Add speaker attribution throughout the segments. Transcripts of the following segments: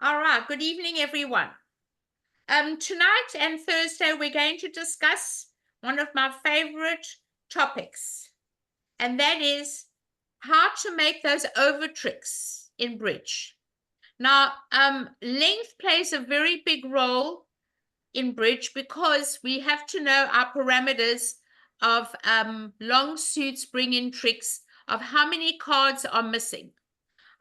Speaker 1: All right, good evening, everyone. Tonight and Thursday, we're going to discuss one of my favorite topics, and that is how to make those over tricks in bridge. Now, length plays a very big role in bridge because we have to know our parameters of long suits bring in tricks of how many cards are missing.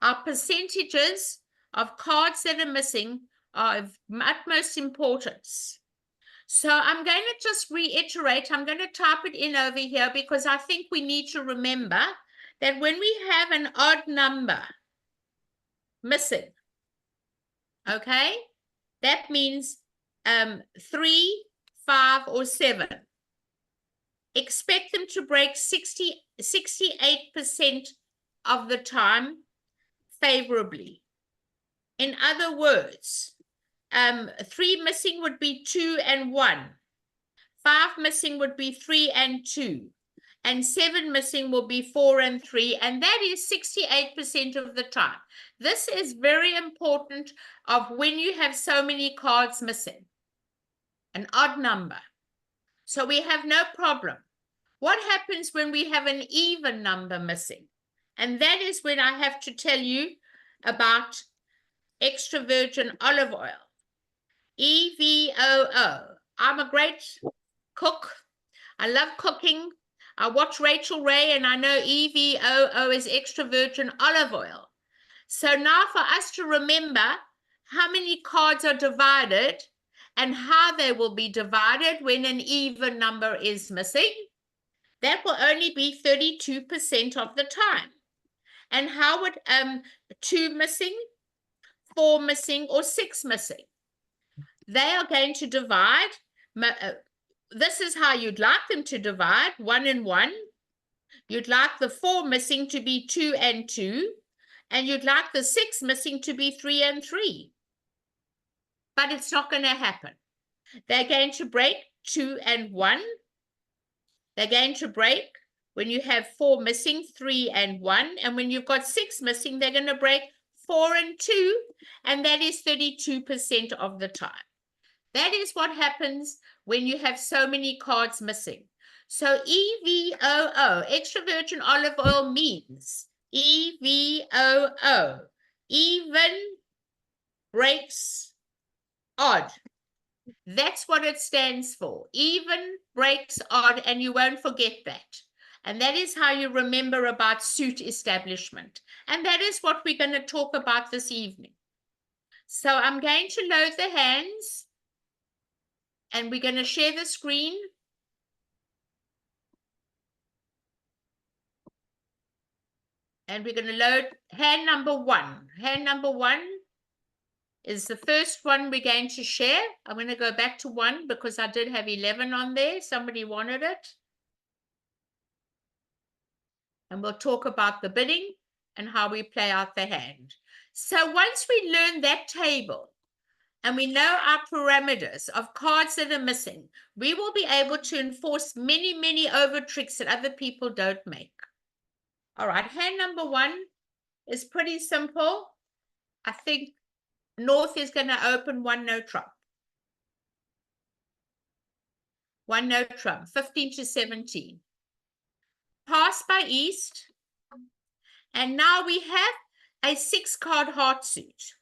Speaker 1: Our percentages of cards that are missing are of utmost importance. So I'm going to just reiterate, I'm going to type it in over here because I think we need to remember that when we have an odd number missing, okay, that means 3, 5, or 7. Expect them to break 68% of the time favorably. In other words, 3 missing would be 2 and 1. 5 missing would be 3 and 2. And 7 missing will be 4 and 3. And that is 68% of the time. This is very important of when you have so many cards missing. An odd number. So we have no problem. What happens when we have an even number missing? And that is when I have to tell you about extra virgin olive oil. EVOO. I'm a great cook. I love cooking. I watch Rachel Ray and I know EVOO is extra virgin olive oil. So now for us to remember how many cards are divided and how they will be divided when an even number is missing, that will only be 32% of the time. And how would 2 missing, 4 missing, or 6 missing? They are going to divide. This is how you'd like them to divide, 1 and 1. You'd like the 4 missing to be 2 and 2. And you'd like the 6 missing to be 3 and 3. But it's not going to happen. They're going to break 2 and 1. They're going to break when you have 4 missing, 3 and 1. And when you've got 6 missing, they're going to break 4 and 2. And that is 32% of the time. That is what happens when you have so many cards missing. So EVOO, extra virgin olive oil, means EVOO, even breaks odd. That's what it stands for. Even breaks odd, and you won't forget that. And that is how you remember about suit establishment. And that is what we're going to talk about this evening. So I'm going to load the hands. And we're going to share the screen. And we're going to load hand number 1. Hand number 1 is the first one we're going to share. I'm going to go back to 1 because I did have 11 on there. Somebody wanted it. And we'll talk about the bidding and how we play out the hand. So once we learn that table, and we know our parameters of cards that are missing, we will be able to enforce many, many over tricks that other people don't make. All right, hand number 1 is pretty simple. I think North is going to open 1 no trump. 1 no trump, 15 to 17. Pass by East. And now we have a 6-card heart suit.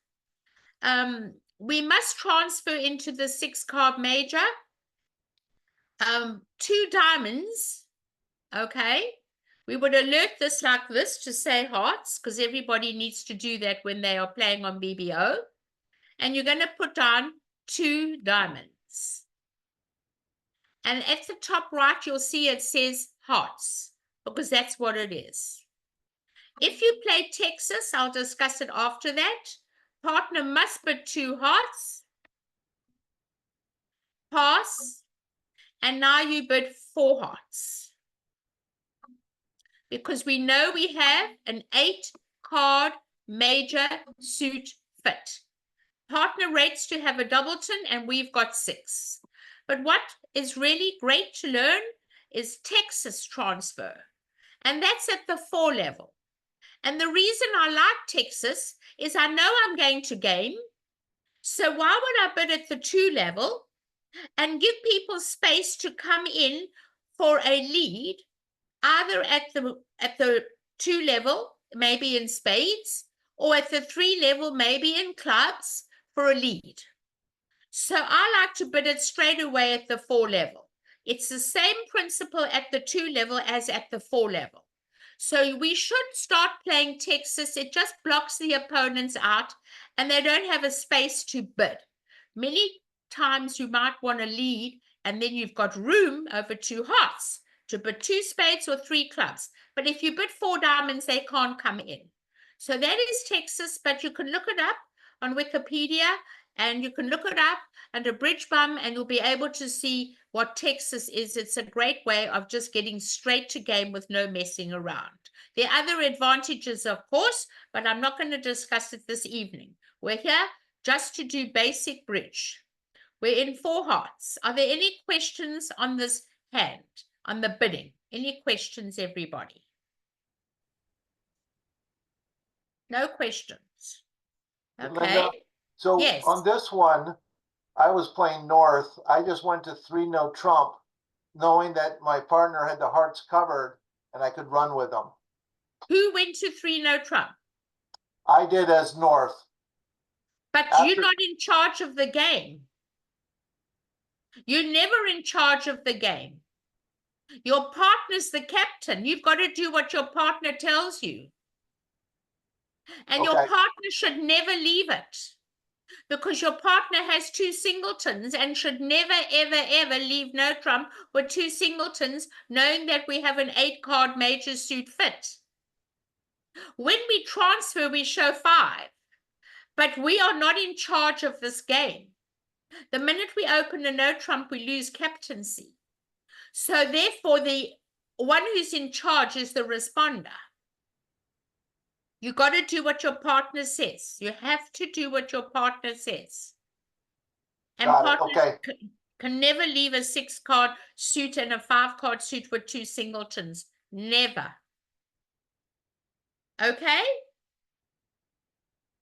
Speaker 1: We must transfer into the 6-card major 2 diamonds, okay? We would alert this like this to say hearts because everybody needs to do that when they are playing on BBO. And you're going to put down 2 diamonds. And at the top right, you'll see it says hearts because that's what it is. If you play Texas, I'll discuss it after that. Partner must bid 2 hearts. Pass. And now you bid 4 hearts. Because we know we have an 8-card major suit fit. Partner rates to have a doubleton and we've got 6. But what is really great to learn is Texas transfer. And that's at the 4 level. And the reason I like Texas is I know I'm going to game So why would I bid at the 2 level and give people space to come in for a lead, either at the 2 level, maybe in spades, or at the 3 level, maybe in clubs, for a lead? So I like to bid it straight away at the 4 level. It's the same principle at the 2 level as at the 4 level. So we should start playing Texas. It just blocks the opponents out and they don't have a space to bid. Many times you might want to lead and then you've got room over 2 hearts to bid 2 spades or 3 clubs. But if you bid 4 diamonds, they can't come in. So that is Texas, but you can look it up on Wikipedia and you can look it up under Bridge Bum and you'll be able to see what Texas is. It's a great way of just getting straight to game with no messing around. There are other advantages, of course, but I'm not going to discuss it this evening. We're here just to do basic bridge. We're in 4 hearts. Are there any questions on this hand, on the bidding? Any questions, everybody? No questions. Okay.
Speaker 2: Linda, so
Speaker 1: yes.
Speaker 2: On this one, I was playing north. I just went to 3 no trump, knowing that my partner had the hearts covered and I could run with them.
Speaker 1: Who went to 3 no trump?
Speaker 2: I did as north.
Speaker 1: But you're not in charge of the game. You're never in charge of the game. Your partner's the captain. You've got to do what your partner tells you. And your partner should never leave it, because your partner has 2 singletons and should never, ever, ever leave no trump with 2 singletons, knowing that we have an 8-card major suit fit. When we transfer, we show 5, but we are not in charge of this game. The minute we open a no trump, we lose captaincy. So therefore, the one who's in charge is the responder. You got to do what your partner says. You have to do what your partner says. And partners can never leave a 6-card suit and a 5-card suit with 2 singletons. Never. Okay?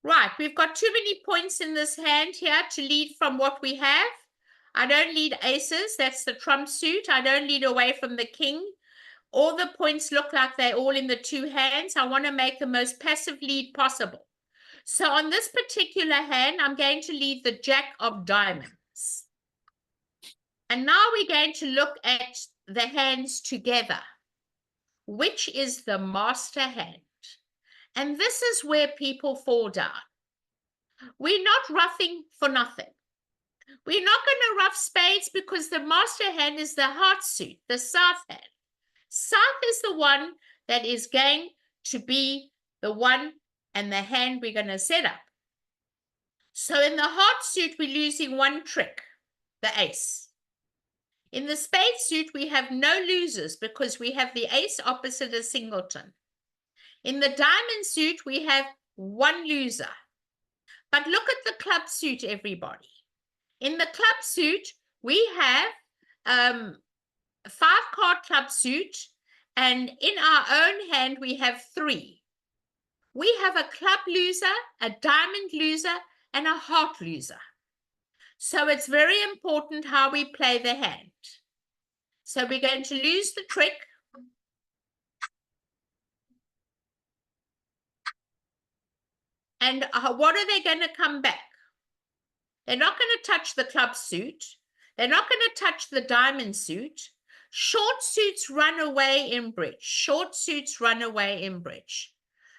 Speaker 1: Right, we've got too many points in this hand here to lead from what we have. I don't lead aces. That's the trump suit. I don't lead away from the king. All the points look like they're all in the 2 hands. I want to make the most passive lead possible. So on this particular hand, I'm going to lead the jack of diamonds. And now we're going to look at the hands together, which is the master hand. And this is where people fall down. We're not roughing for nothing. We're not going to rough spades because the master hand is the heart suit, the south hand. South is the one that is going to be the one and the hand we're going to set up. So in the heart suit, we're losing 1 trick, the ace. In the spade suit, we have no losers because we have the ace opposite a singleton. In the diamond suit, we have 1 loser. But look at the club suit, everybody. In the club suit, we have a 5-card club suit, and in our own hand, we have 3. We have a club loser, a diamond loser, and a heart loser. So it's very important how we play the hand. So we're going to lose the trick. And what are they going to come back? They're not going to touch the club suit. They're not going to touch the diamond suit. Short suits run away in bridge. Short suits run away in bridge.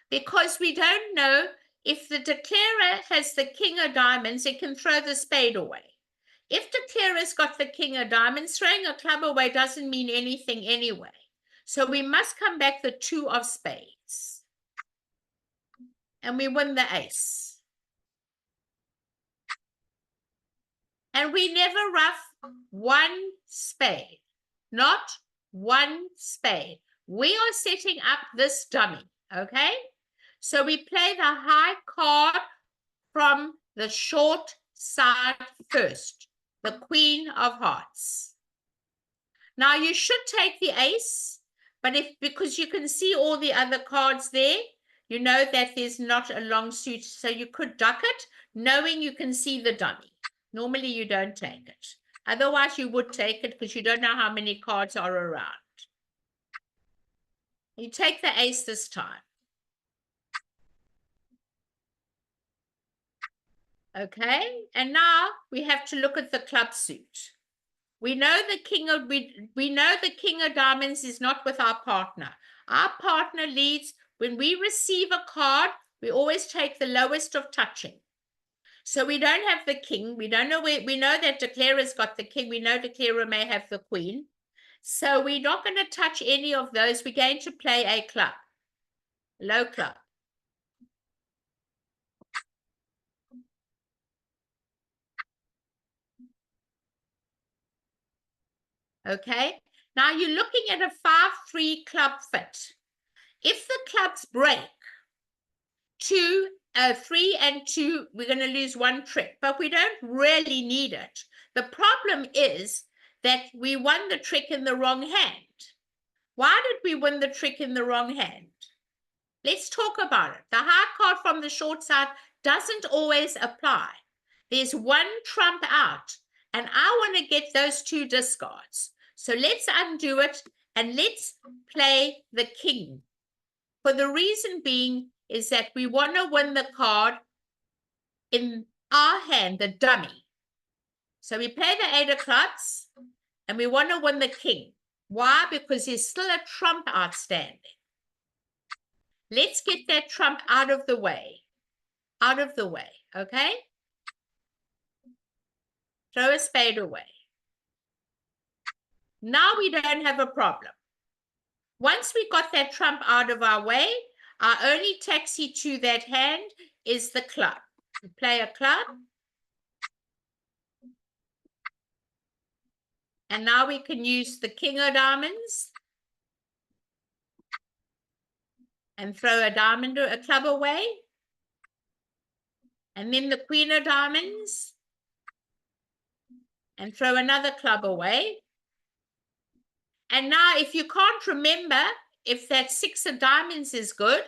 Speaker 1: Because we don't know if the declarer has the king of diamonds, it can throw the spade away. If declarer's got the king of diamonds, throwing a club away doesn't mean anything anyway. So we must come back the 2 of spades. And we win the ace. And we never rough 1 spade. Not 1 spade. We are setting up this dummy, okay? So we play the high card from the short side first, the queen of hearts. Now you should take the ace, but because you can see all the other cards there, you know that there's not a long suit, so you could duck it, knowing you can see the dummy. Normally, you don't take it. Otherwise, you would take it because you don't know how many cards are around. You take the ace this time. Okay, and now we have to look at the club suit. We know the king of we know the king of diamonds is not with our partner. Our partner leads. When we receive a card, we always take the lowest of touching. So we don't have the king. We don't know where. We know that declarer's got the king. We know declarer may have the queen. So we're not going to touch any of those. We're going to play a club, low club. Okay. Now you're looking at a 5-3 club fit. If the clubs break, 3 and 2, we're going to lose one trick, but we don't really need it. The problem is that we won the trick in the wrong hand. Why did we win the trick in the wrong hand? Let's talk about it. The high card from the short side doesn't always apply. There's one trump out, and I want to get those 2 discards. So let's undo it, and let's play the king. For the reason being is that we want to win the card in our hand, the dummy. So we play the 8 of clubs, and we want to win the king. Why? Because there's still a trump outstanding. Let's get that trump out of the way. Out of the way, okay? Throw a spade away. Now we don't have a problem. Once we got that trump out of our way, our only taxi to that hand is the club. We play a club. And now we can use the king of diamonds and throw a diamond or a club away. And then the queen of diamonds and throw another club away. And now if you can't remember if that 6 of diamonds is good,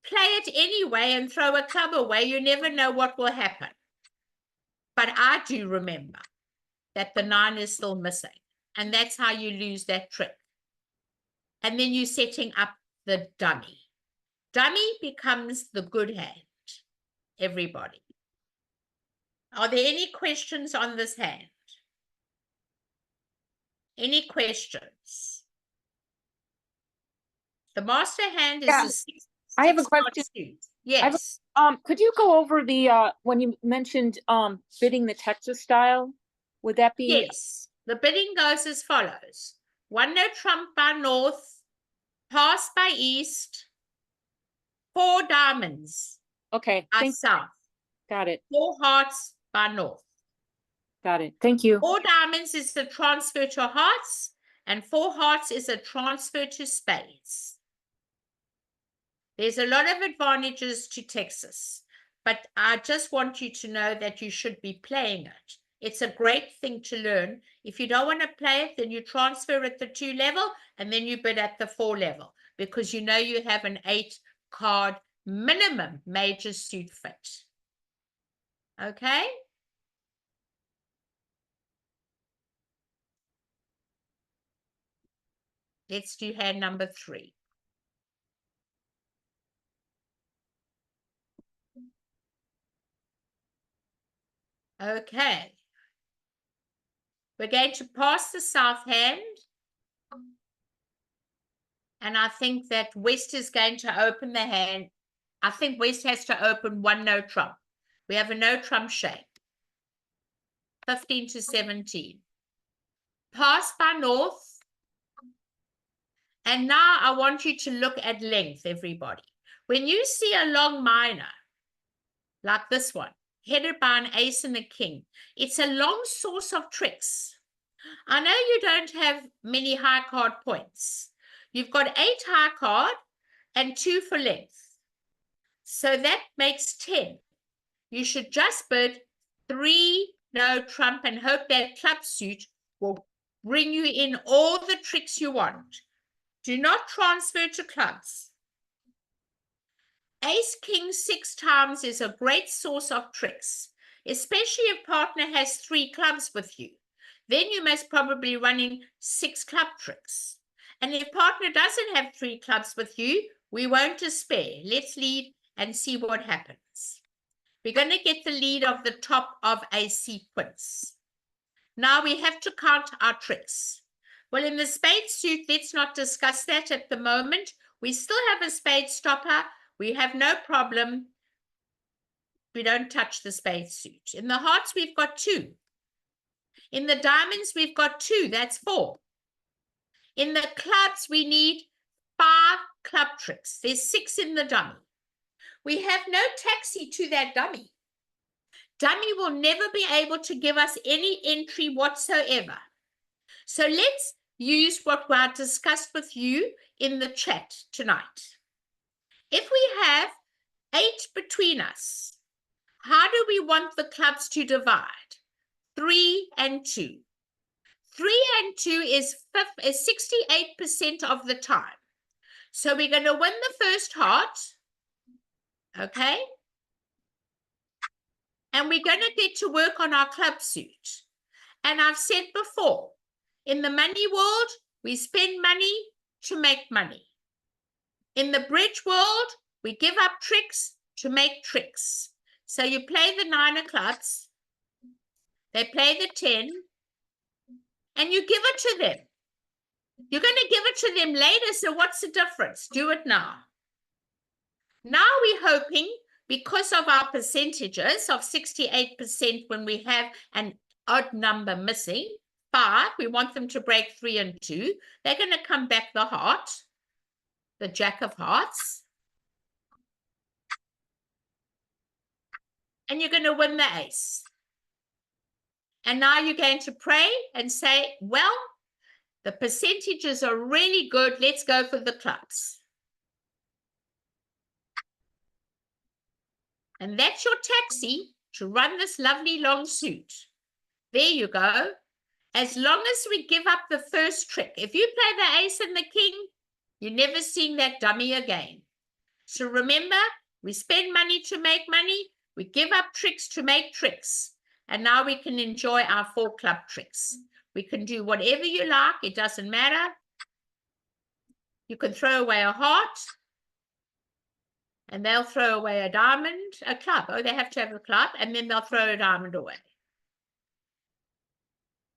Speaker 1: play it anyway and throw a club away. You never know what will happen. But I do remember that the 9 is still missing. And that's how you lose that trick. And then you're setting up the dummy. Dummy becomes the good hand. Everybody. Are there any questions on this hand? Any questions? The master hand is
Speaker 3: Yeah,
Speaker 1: a 6.
Speaker 3: I have a question.
Speaker 1: Yes.
Speaker 3: Could you go over the when you mentioned bidding the Texas style? Would that be?
Speaker 1: Yes. The bidding goes as follows. 1 no trump by north, pass by east, 4 diamonds
Speaker 3: Okay.
Speaker 1: by south.
Speaker 3: Got it.
Speaker 1: 4 hearts by north.
Speaker 3: Got it. Thank you.
Speaker 1: 4 diamonds is the transfer to hearts, and 4 hearts is a transfer to spades. There's a lot of advantages to Texas, but I just want you to know that you should be playing it. It's a great thing to learn. If you don't want to play it, then you transfer at the 2 level, and then you bid at the 4 level, because you know you have an 8 card minimum major suit fit. Okay? Let's do hand number 3. Okay. We're going to pass the south hand. And I think that West is going to open the hand. I think West has to open 1 no trump. We have a no trump shape. 15 to 17. Pass by north. And now I want you to look at length, everybody. When you see a long minor, like this one, headed by an ace and a king, it's a long source of tricks. I know you don't have many high card points. You've got 8 high card and 2 for length. So that makes 10. You should just bid 3 no trump and hope that club suit will bring you in all the tricks you want. Do not transfer to clubs. Ace king 6 times is a great source of tricks, especially if partner has 3 clubs with you. Then you must probably running 6 club tricks. And if partner doesn't have 3 clubs with you, we won't despair. Let's lead and see what happens. We're going to get the lead of the top of a sequence. Now we have to count our tricks. Well, in the spade suit, let's not discuss that at the moment. We still have a spade stopper. We have no problem. We don't touch the spade suit. In the hearts, we've got 2. In the diamonds, we've got 2. That's 4. In the clubs, we need 5 club tricks. There's 6 in the dummy. We have no taxi to that dummy. Dummy will never be able to give us any entry whatsoever. So let's use what I discussed with you in the chat tonight. If we have 8 between us, how do we want the clubs to divide? 3 and 2. 3 and 2 is 68% of the time. So we're going to win the first heart. Okay? And we're going to get to work on our club suit. And I've said before, in the money world, we spend money to make money. In the bridge world, we give up tricks to make tricks. So you play the 9 of clubs, they play the 10, and you give it to them. You're going to give it to them later, so what's the difference? Do it now. Now we're hoping, because of our percentages of 68% when we have an odd number missing, 5, we want them to break 3 and 2. They're going to come back the heart, the jack of hearts. And you're going to win the ace. And now you're going to pray and say, well, the percentages are really good. Let's go for the clubs. And that's your taxi to run this lovely long suit. There you go. As long as we give up the first trick. If you play the ace and the king, you're never seeing that dummy again. So remember, we spend money to make money. We give up tricks to make tricks. And now we can enjoy our 4 club tricks. We can do whatever you like. It doesn't matter. You can throw away a heart. And they'll throw away a diamond, a club. Oh, they have to have a club. And then they'll throw a diamond away.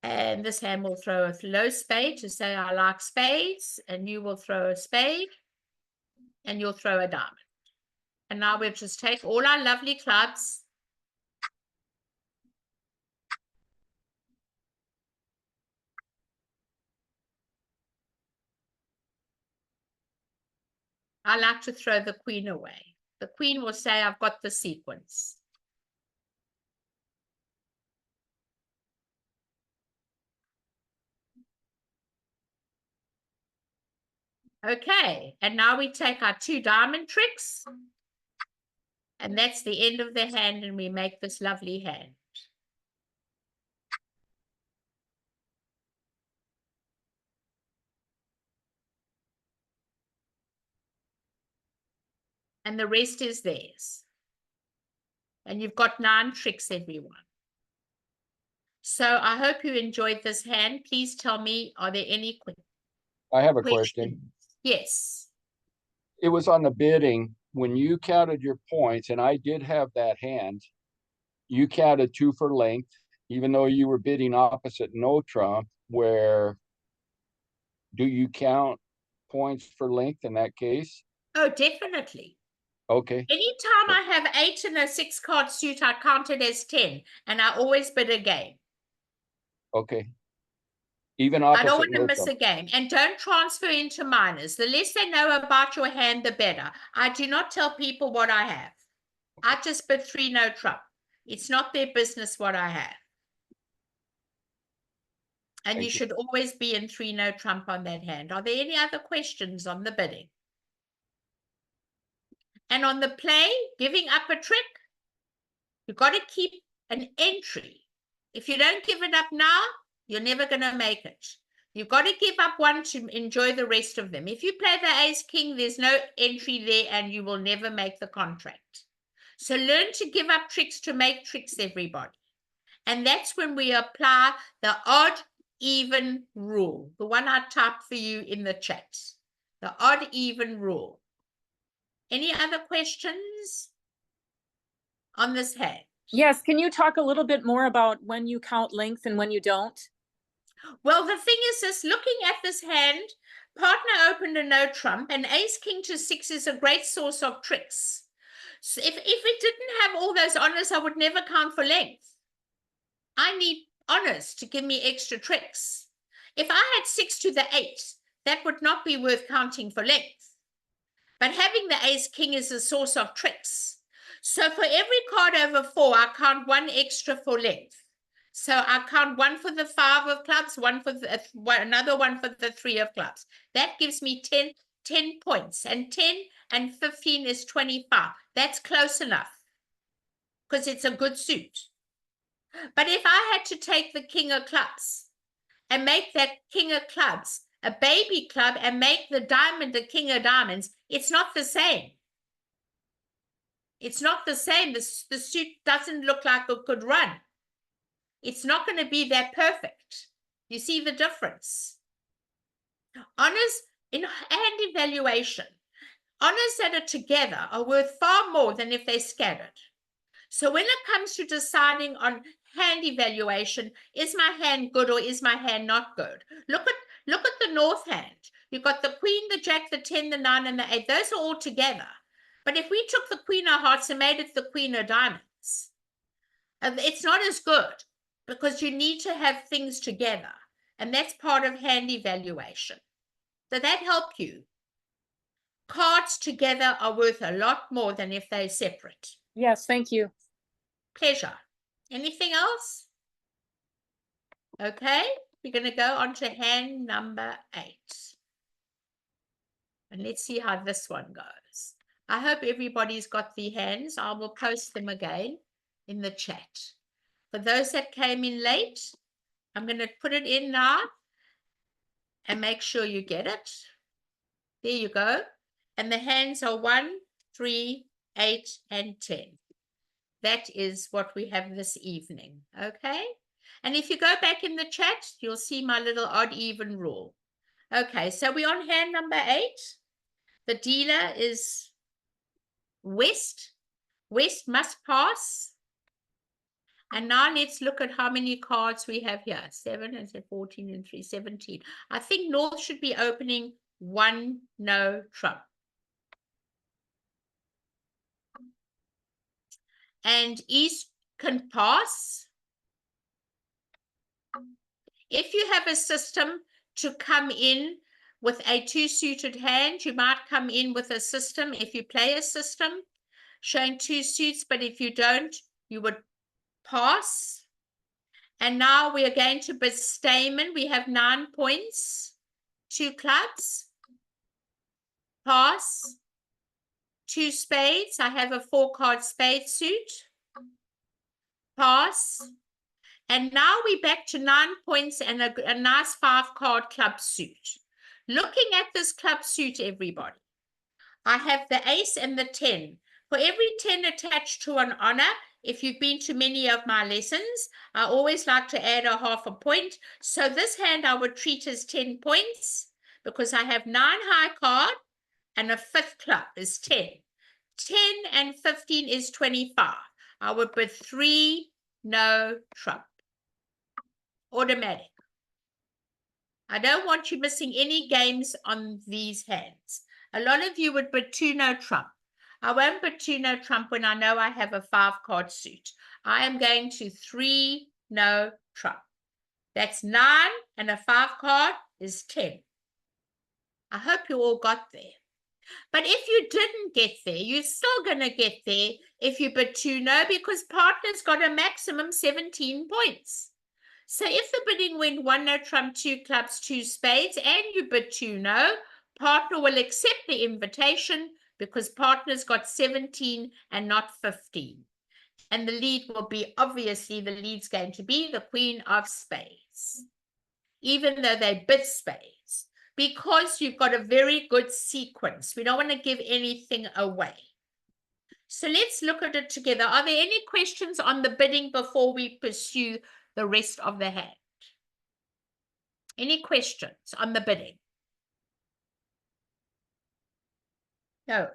Speaker 1: And this hand will throw a low spade to say, I like spades. And you will throw a spade. And you'll throw a diamond. And now we'll just take all our lovely clubs. I like to throw the queen away. The queen will say, I've got the sequence. Okay, and now we take our 2 diamond tricks. And that's the end of the hand, and we make this lovely hand. And the rest is theirs. And you've got 9 tricks, everyone. So I hope you enjoyed this hand. Please tell me, are there any questions?
Speaker 4: I have a question.
Speaker 1: Yes.
Speaker 4: It was on the bidding, when you counted your points, and I did have that hand, you counted 2 for length, even though you were bidding opposite no trump, where do you count points for length in that case?
Speaker 1: Oh, definitely.
Speaker 4: Okay,
Speaker 1: Anytime I have 8 in a 6 card suit, I count it as 10, and I always bid a game.
Speaker 4: okay. Even
Speaker 1: I don't
Speaker 4: opposite
Speaker 1: want to
Speaker 4: no
Speaker 1: miss
Speaker 4: trump.
Speaker 1: a game. And don't transfer into minors. The less they know about your hand, the better. I do not tell people what I have. I just bid 3 no trump. It's not their business what I have. And you should always be in 3 no trump on that hand. Are there any other questions on the bidding? And on the play, giving up a trick, you've got to keep an entry. If you don't give it up now, you're never going to make it. You've got to give up one to enjoy the rest of them. If you play the ace king, there's no entry there and you will never make the contract. So learn to give up tricks to make tricks, everybody. And that's when we apply the odd even rule, the one I typed for you in the chat, the odd even rule. Any other questions on this hand?
Speaker 3: Yes, can you talk a little bit more about when you count length and when you don't?
Speaker 1: Well, the thing is this, looking at this hand, partner opened a no trump, and ace king to 6 is a great source of tricks. So if it didn't have all those honors, I would never count for length. I need honors to give me extra tricks. If I had 6 to the 8, that would not be worth counting for length. But having the ace king is a source of tricks. So for every card over 4, I count 1 extra for length. So I count 1 for the 5 of clubs, 1 for the, another 1 for the 3 of clubs. That gives me 10 points. And 10 and 15 is 25. That's close enough because it's a good suit. But if I had to take the king of clubs and make that king of clubs a baby club and make the diamond a king of diamonds, it's not the same. It's not the same. The suit doesn't look like it could run. It's not going to be that perfect. You see the difference? Honors in hand evaluation, honors that are together are worth far more than if they're scattered. So when it comes to deciding on hand evaluation, is my hand good or is my hand not good? Look at the north hand. You've got the queen, the jack, the 10, the 9, and the 8. Those are all together. But if we took the queen of hearts and made it the queen of diamonds, it's not as good because you need to have things together. And that's part of hand evaluation. Does that help you? Cards together are worth a lot more than if they're separate.
Speaker 3: Yes, thank you.
Speaker 1: Pleasure. Anything else? Okay, we're going to go on to hand number 8. And let's see how this one goes. I hope everybody's got the hands. I will post them again in the chat. For those that came in late, I'm going to put it in now and make sure you get it. There you go. And the hands are 1, 3, 8, and 10. That is what we have this evening, okay? And if you go back in the chat, you'll see my little odd even rule. Okay, so we're on hand number 8. The dealer is West. West must pass. And now let's look at how many cards we have here. 7 and 14 and 3, 17. I think North should be opening 1 no trump. And East can pass. If you have a system to come in with a 2-suited hand, you might come in with a system. If you play a system showing 2 suits, but if you don't, you would pass. And now we are going to Stamen. We have 9 points, 2 clubs, pass, 2 spades. I have a 4-card spade suit, pass. And now we're back to 9 points and a nice 5-card club suit. Looking at this club suit, everybody, I have the ace and the 10. For every 10 attached to an honor, if you've been to many of my lessons, I always like to add a half a point. So this hand I would treat as 10 points because I have 9 high card and a 5th club is 10. 10 and 15 is 25. I would put 3 no trump. Automatic. I don't want you missing any games on these hands. A lot of you would put 2 no trump. I won't put 2 no trump when I know I have a 5-card suit. I am going to 3 no trump. That's 9 and a 5-card is 10. I hope you all got there. But if you didn't get there, you're still going to get there if you put 2 no because partner's got a maximum 17 points. So if the bidding went 1 no trump, 2 clubs, 2 spades, and you bid 2 no, partner will accept the invitation because partner's got 17 and not 15. And the lead will be, obviously, the lead's going to be the Queen of Spades. even though they bid spades, because you've got a very good sequence. We don't want to give anything away. So let's look at it together. Are there any questions on the bidding before we pursue the rest of the hand? Any questions on the bidding? No.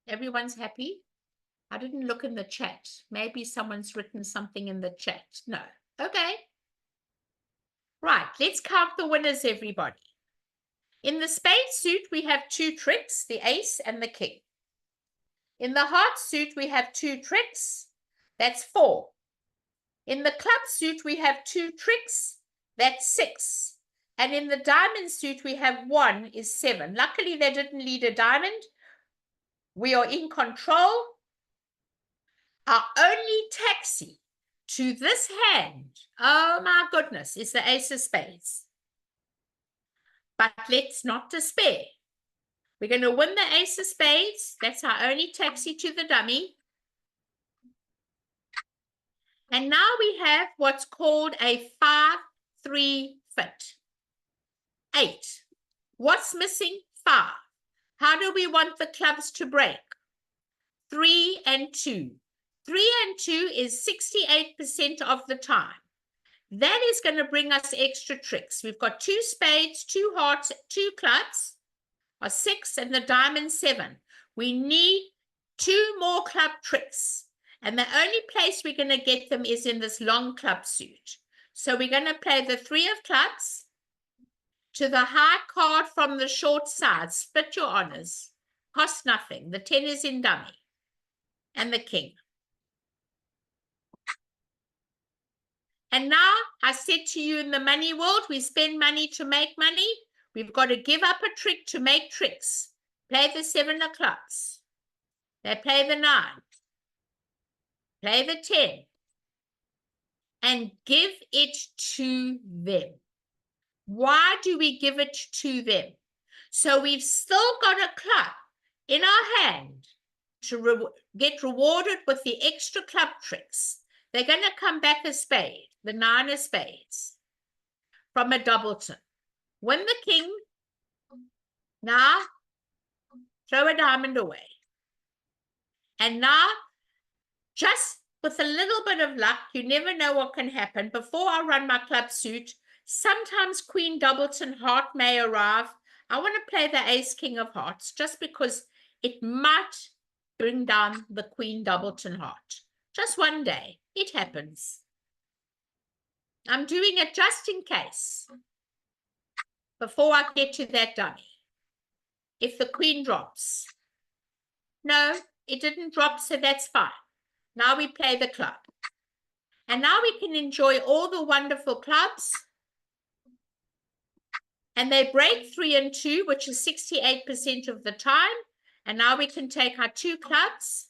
Speaker 1: Everyone's happy? I didn't look in the chat. Maybe someone's written something in the chat. No. Okay. Right. Let's count the winners, everybody. In the spade suit, we have 2 tricks, the ace and the king. In the heart suit, we have 2 tricks. That's 4. In the club suit, we have 2 tricks. That's 6. And in the diamond suit, we have 1 is 7. Luckily, they didn't lead a diamond. We are in control. Our only taxi to this hand, oh my goodness, is the ace of spades. But let's not despair. We're going to win the ace of spades. That's our only taxi to the dummy. And now we have what's called a 5-3 fit. 8. What's missing? 5. How do we want the clubs to break? 3 and 2. 3 and 2 is 68% of the time. That is going to bring us extra tricks. We've got 2 spades, 2 hearts, 2 clubs are 6 and the diamond 7. We need 2 more club tricks. And the only place we're going to get them is in this long club suit. So we're going to play the 3 of clubs to the high card from the short side. Split your honors. Cost nothing. The 10 is in dummy. And the king. And now I said to you, in the money world, we spend money to make money. We've got to give up a trick to make tricks. Play the 7 of clubs. They play the 9. Play the 10. And give it to them. Why do we give it to them? So we've still got a club in our hand to get rewarded with the extra club tricks. They're going to come back a spade, the 9 of spades, from a doubleton. Win the king. Now, throw a diamond away. And now, just with a little bit of luck, you never know what can happen. Before I run my club suit, sometimes Queen Doubleton Heart may arrive. I want to play the Ace King of Hearts just because it might bring down the Queen Doubleton Heart. Just one day. It happens. I'm doing it just in case. Before I get to that dummy. If the Queen drops. No, it didn't drop, so that's fine. Now we play the club. And now we can enjoy all the wonderful clubs. And they break 3 and 2, which is 68% of the time. And now we can take our 2 clubs.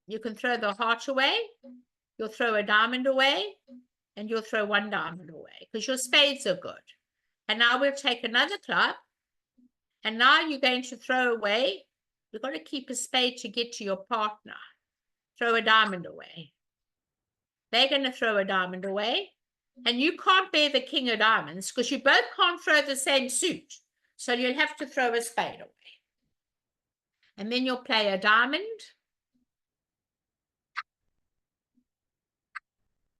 Speaker 1: You can throw the heart away. You'll throw a diamond away. And you'll throw 1 diamond away because your spades are good. And now we'll take another club. And now you're going to throw away. You've got to keep a spade to get to your partner. Throw a diamond away. They're going to throw a diamond away. And you can't bear the king of diamonds because you both can't throw the same suit. So you'll have to throw a spade away. And then you'll play a diamond.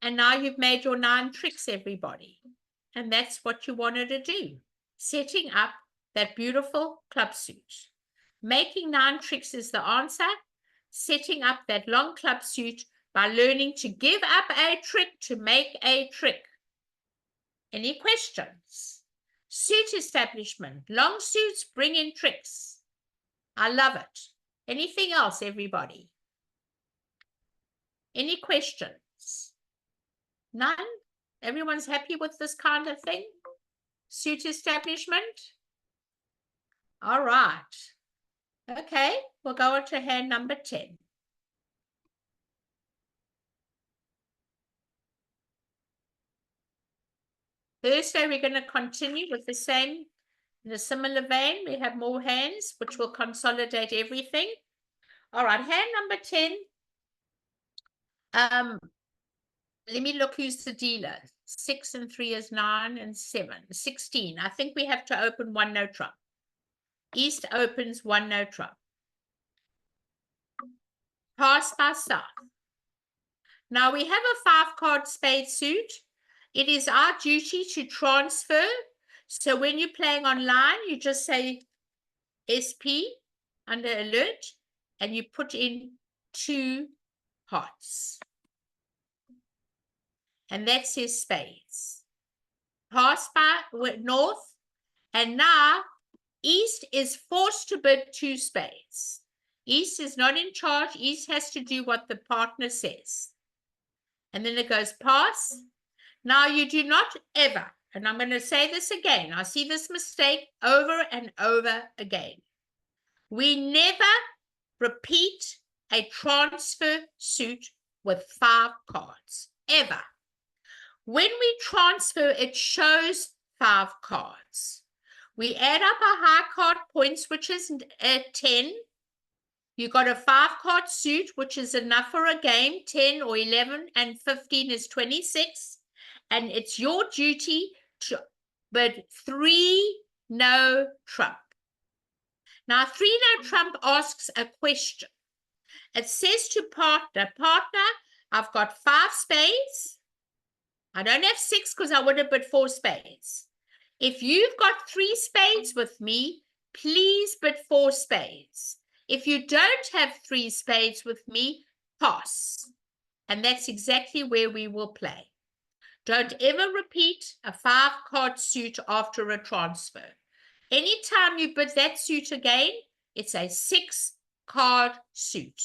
Speaker 1: And now you've made your 9 tricks, everybody. And that's what you wanted to do. Setting up that beautiful club suit. Making 9 tricks is the answer. Setting up that long club suit by learning to give up a trick to make a trick. Any questions? Suit establishment. Long suits bring in tricks. I love it. Anything else, everybody? Any questions? None? Everyone's happy with this kind of thing? Suit establishment? All right. Okay, we'll go on to hand number 10. Thursday, we're going to continue with the same, in a similar vein. We have more hands, which will consolidate everything. All right, hand number 10. Let me look who's the dealer. 6 and 3 is 9 and 7, 16. I think we have to open one no trump. East opens one no trump. Pass by south. Now we have a 5-card spade suit. It is our duty to transfer. So when you're playing online, you just say SP under alert and you put in 2 hearts. And that says spades. Pass by north, and now East is forced to bid 2 spades. East is not in charge. East has to do what the partner says. And then it goes pass. Now you do not ever, and I'm going to say this again, I see this mistake over and over again. We never repeat a transfer suit with 5 cards, ever. When we transfer, it shows 5 cards. We add up our high card points, which is 10. You got a 5-card suit, which is enough for a game, 10 or 11, and 15 is 26. And it's your duty to bid 3 no trump. Now, 3 no trump asks a question. It says to partner, I've got 5 spades. I don't have 6 because I would have bid 4 spades. If you've got 3 spades with me, please bid 4 spades. If you don't have 3 spades with me, pass. And that's exactly where we will play. Don't ever repeat a 5-card suit after a transfer. Anytime you bid that suit again, it's a 6-card suit.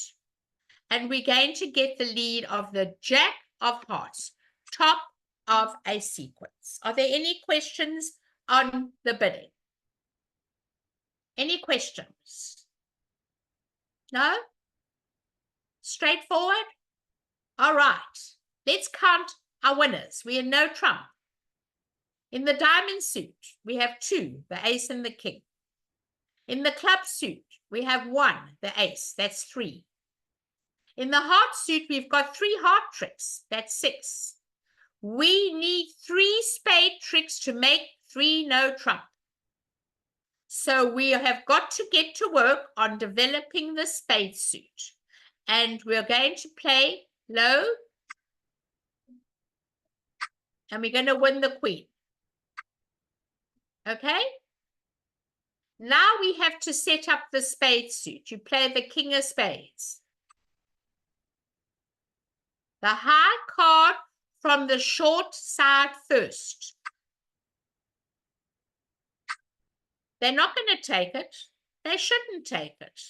Speaker 1: And we're going to get the lead of the Jack of Hearts, top of a sequence. Are there any questions on the bidding? Any questions? No? Straightforward? All right. Let's count our winners. We have no trump. In the diamond suit, we have 2, the ace and the king. In the club suit, we have 1, the ace. That's 3. In the heart suit, we've got 3 heart tricks. That's 6. We need 3 spade tricks to make 3 no trump. So we have got to get to work on developing the spade suit. And we're going to play low. And we're going to win the queen. Okay? Now we have to set up the spade suit. You play the king of spades. The high card from the short side first. They're not going to take it. They shouldn't take it.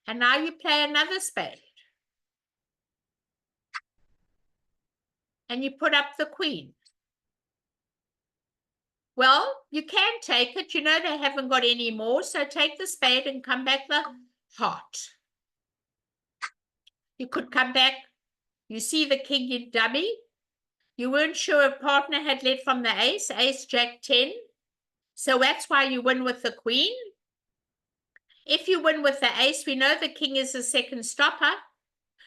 Speaker 1: And now you play another spade. And you put up the queen. Well, you can take it. You know they haven't got any more. So take the spade and come back the heart. You could come back. You see the king in dummy. You weren't sure if partner had led from the ace. Ace, jack, 10. So that's why you win with the queen. If you win with the ace, we know the king is the second stopper.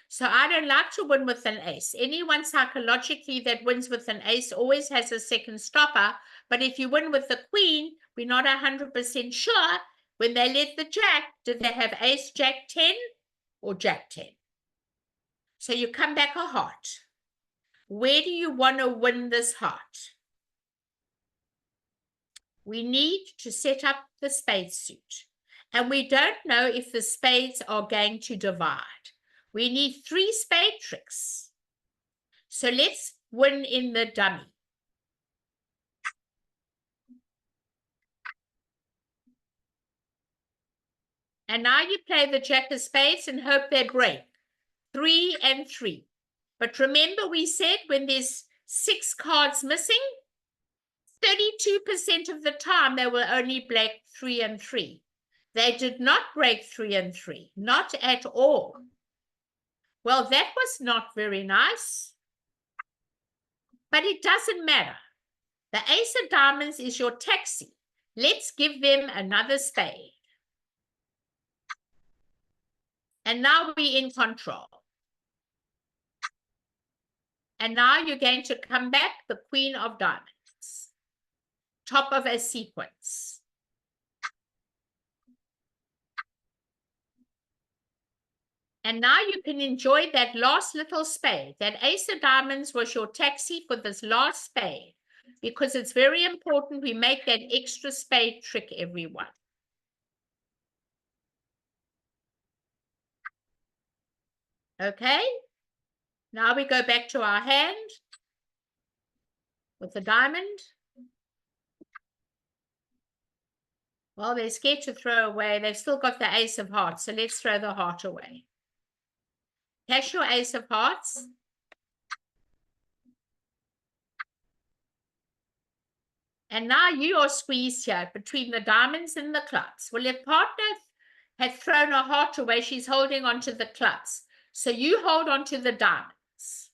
Speaker 1: So I don't like to win with an ace. Anyone psychologically that wins with an ace always has a second stopper. But if you win with the queen, we're not 100% sure. When they led the jack, did they have ace, jack, 10 or jack, 10? So you come back a heart. Where do you want to win this heart? We need to set up the spade suit. And we don't know if the spades are going to divide. We need 3 spade tricks. So let's win in the dummy. And now you play the jack of spades and hope they break. 3 and 3. But remember we said when there's 6 cards missing, 32% of the time they will only break 3 and 3. They did not break 3 and 3, not at all. Well, that was not very nice. But it doesn't matter. The ace of diamonds is your taxi. Let's give them another spade. And now we're in control. And now you're going to come back the queen of diamonds, top of a sequence. And now you can enjoy that last little spade. That ace of diamonds was your taxi for this last spade, because it's very important we make that extra spade trick, everyone. Okay, now we go back to our hand with the diamond. Well, they're scared to throw away. They've still got the ace of hearts, so let's throw the heart away. Cash your ace of hearts. And now you are squeezed here between the diamonds and the clubs. Well, if partner had thrown her heart away, she's holding on to the clubs. So you hold on to the diamonds.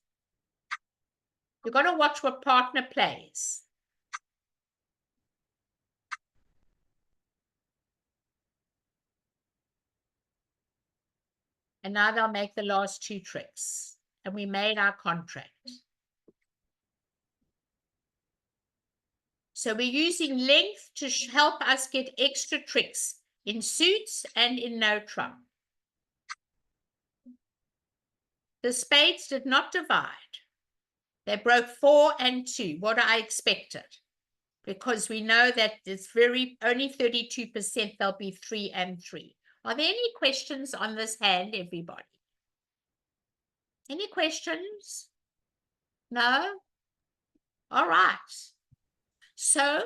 Speaker 1: You've got to watch what partner plays. And now they'll make the last two tricks. And we made our contract. So we're using length to help us get extra tricks in suits and in no trump. The spades did not divide. They broke 4 and 2, what I expected, because we know that it's only 32% there'll be 3 and 3. Are there any questions on this hand, everybody? Any questions? No? All right. So,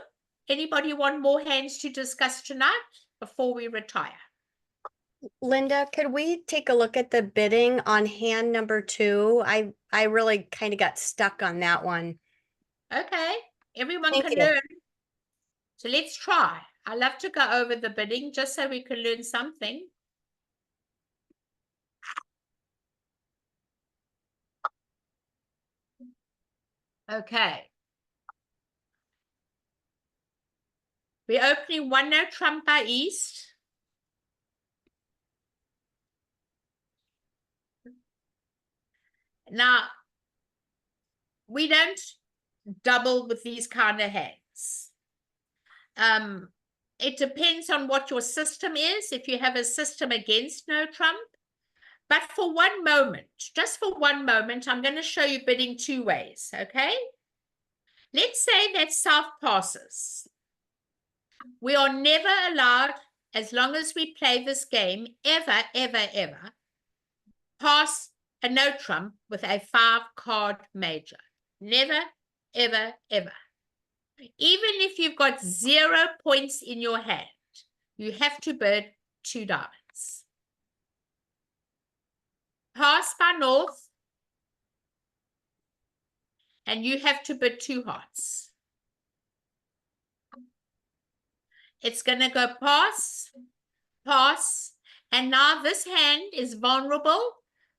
Speaker 1: anybody want more hands to discuss tonight before we retire?
Speaker 5: Linda, could we take a look at the bidding on hand number 2? I really kind of got stuck on that one.
Speaker 1: Okay, everyone
Speaker 5: Thank
Speaker 1: can
Speaker 5: you.
Speaker 1: learn. So let's try. I love to go over the bidding just so we can learn something. Okay. We're opening 1 no trump by East. Now, we don't double with these kind of hands. It depends on what your system is, if you have a system against no trump. But for one moment, just for one moment, I'm going to show you bidding 2 ways, okay? Let's say that South passes. We are never allowed, as long as we play this game, ever, pass a no trump with a 5-card major. Never, ever. Even if you've got 0 points in your hand, you have to bid 2 diamonds. Pass by North, and you have to bid 2 hearts. It's going to go pass, and now this hand is vulnerable,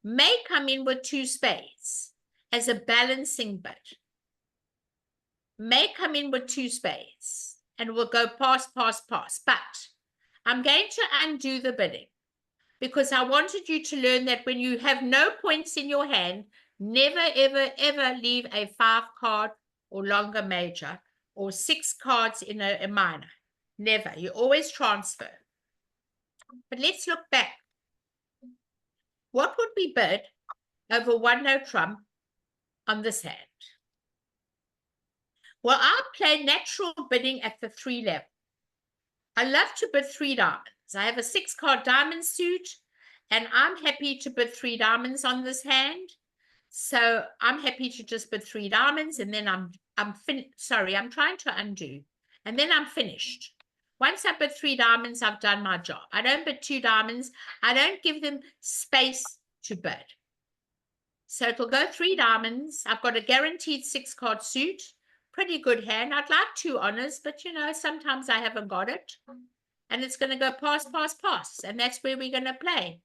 Speaker 1: may come in with 2 spades as a balancing bid. May come in with 2 spades, and will go pass. But I'm going to undo the bidding, because I wanted you to learn that when you have no points in your hand, never, ever leave a 5-card or longer major or 6 cards in a minor. Never. You always transfer. But let's look back. What would we bid over 1 no trump on this hand? Well, I play natural bidding at the 3 level. I love to bid 3 diamonds. I have a 6-card diamond suit, and I'm happy to bid 3 diamonds on this hand. So I'm happy to just bid 3 diamonds, and then I'm trying to undo, and then I'm finished. Once I bid 3 diamonds, I've done my job. I don't bid 2 diamonds. I don't give them space to bid. So it'll go 3 diamonds. I've got a guaranteed 6-card suit. Pretty good hand. I'd like 2 honors, but you know, sometimes I haven't got it. And it's going to go pass. And that's where we're going to play.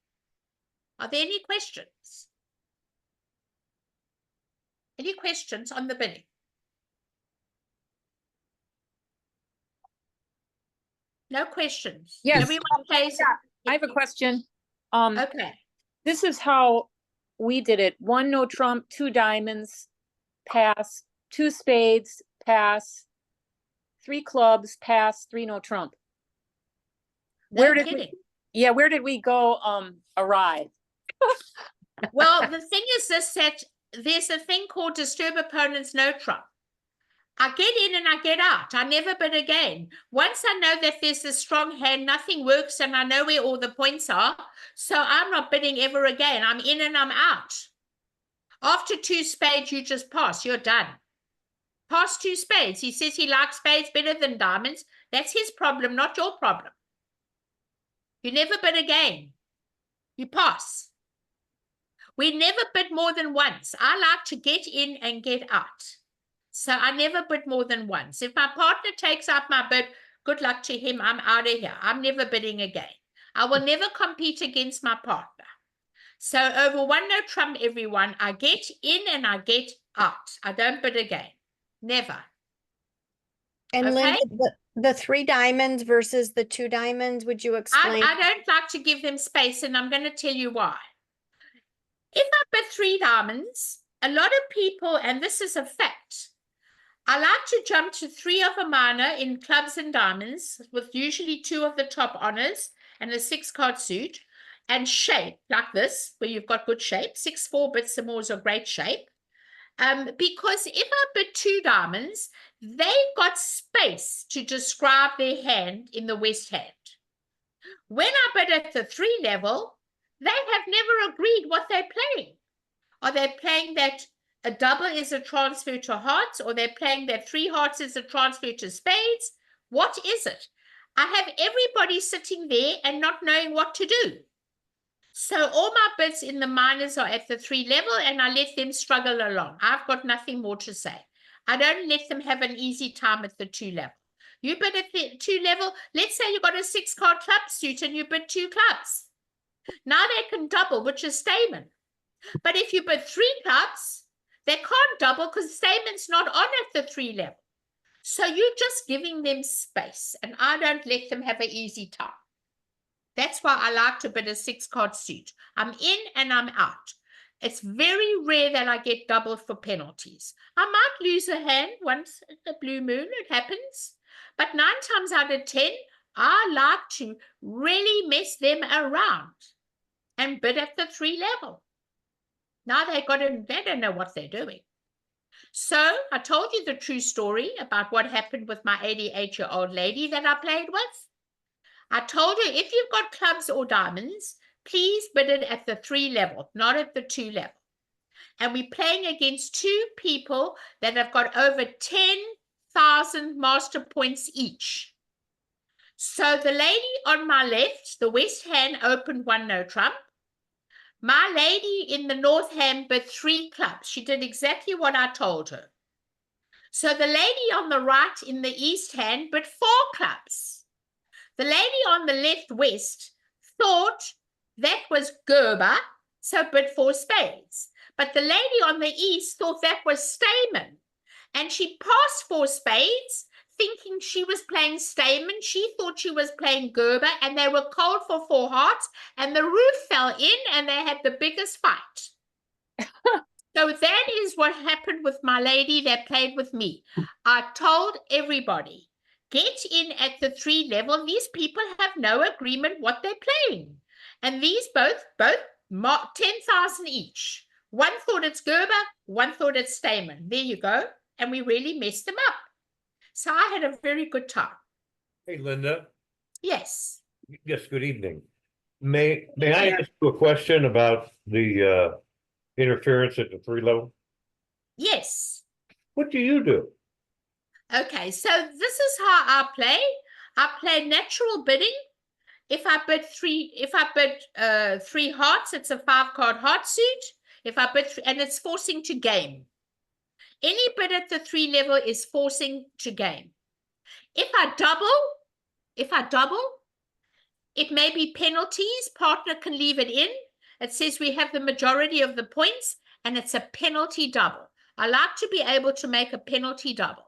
Speaker 1: Are there any questions? Any questions on the bidding? No questions.
Speaker 3: Yes.
Speaker 1: Everyone plays.
Speaker 3: I have a question.
Speaker 1: Okay.
Speaker 3: This is how we did it. 1 no trump, 2 diamonds, pass, 2 spades, pass, 3 clubs, pass, 3 no trump.
Speaker 1: No
Speaker 3: Where did
Speaker 1: kidding.
Speaker 3: where did we go awry?
Speaker 1: Well, the thing is this, that there's a thing called disturb opponent's no trump. I get in and I get out. I never bid again. Once I know that there's a strong hand, nothing works, and I know where all the points are, so I'm not bidding ever again. I'm in and I'm out. After 2 spades, you just pass. You're done. Pass 2 spades. He says he likes spades better than diamonds. That's his problem, not your problem. You never bid again. You pass. We never bid more than once. I like to get in and get out. So I never bid more than once. If my partner takes out my bid, good luck to him. I'm out of here. I'm never bidding again. I will never compete against my partner. So over 1 no trump, everyone, I get in and I get out. I don't bid again. Never.
Speaker 5: And
Speaker 1: Okay.
Speaker 5: Linda, the 3 diamonds versus the 2 diamonds, would you explain?
Speaker 1: I don't like to give them space, and I'm going to tell you why. If I bid 3 diamonds, a lot of people, and this is a fact, I like to jump to 3 of a minor in clubs and diamonds, with usually 2 of the top honors and a 6-card suit, and shape like this, where you've got good shape. 6-4 bits and more is a great shape. Because if I bid 2 diamonds, they've got space to describe their hand in the west hand. When I bid at the 3 level, they have never agreed what they're playing. Are they playing that a double is a transfer to hearts, or they're playing that 3 hearts is a transfer to spades? What is it? I have everybody sitting there and not knowing what to do. So all my bids in the minors are at the 3 level, and I let them struggle along. I've got nothing more to say. I don't let them have an easy time at the 2 level. You bid at the 2 level, let's say you got a 6-card club suit and you bid 2 clubs. Now they can double, which is Stamen. But if you bid 3 clubs, they can't double because Stamen's not on at the 3 level. So you're just giving them space, and I don't let them have an easy time. That's why I like to bid a 6-card suit. I'm in and I'm out. It's very rare that I get doubled for penalties. I might lose a hand once at the blue moon, it happens. But 9 times out of 10, I like to really mess them around and bid at the 3 level. Now they don't know what they're doing. So I told you the true story about what happened with my 88-year-old lady that I played with. I told her, if you've got clubs or diamonds, please bid it at the 3 level, not at the 2 level. And we're playing against 2 people that have got over 10,000 master points each. So the lady on my left, the west hand, opened 1 no trump. My lady in the north hand bid 3 clubs. She did exactly what I told her. So the lady on the right in the east hand bid 4 clubs. The lady on the left west thought that was Gerber, so bid 4 spades. But the lady on the east thought that was Stamen, and she passed 4 spades, thinking she was playing Stamen. She thought she was playing Gerber, and they were cold for 4 hearts, and the roof fell in, and they had the biggest fight. So that is what happened with my lady that played with me. I told everybody, get in at the 3 level. These people have no agreement what they're playing. And these both 10,000 each. One thought it's Gerber, one thought it's Stamen. There you go. And we really messed them up. So I had a very good time.
Speaker 6: Hey, Linda.
Speaker 1: Yes.
Speaker 6: Yes, good evening. May I ask you a question about the interference at the 3 level?
Speaker 1: Yes.
Speaker 6: What do you do?
Speaker 1: Okay, so this is how I play. I play natural bidding. If I bid 3 hearts, it's a 5-card heart suit. If I bid and it's forcing to game. Any bid at the 3 level is forcing to game. If I double, it may be penalties. Partner can leave it in. It says we have the majority of the points, and it's a penalty double. I like to be able to make a penalty double.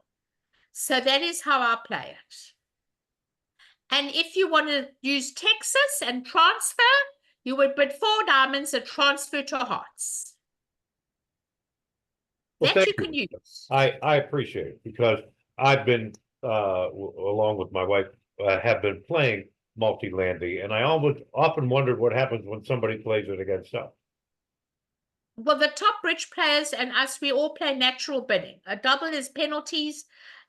Speaker 1: So that is how I play it. And if you want to use Texas and transfer, you would bid 4 diamonds, a transfer to hearts.
Speaker 6: Well,
Speaker 1: That
Speaker 6: thank
Speaker 1: you can use.
Speaker 6: I appreciate it because I've been, along with my wife, have been playing multi-landy, and I almost often wondered what happens when somebody plays it against us.
Speaker 1: Well, the top rich players and us, we all play natural bidding. A double is penalties,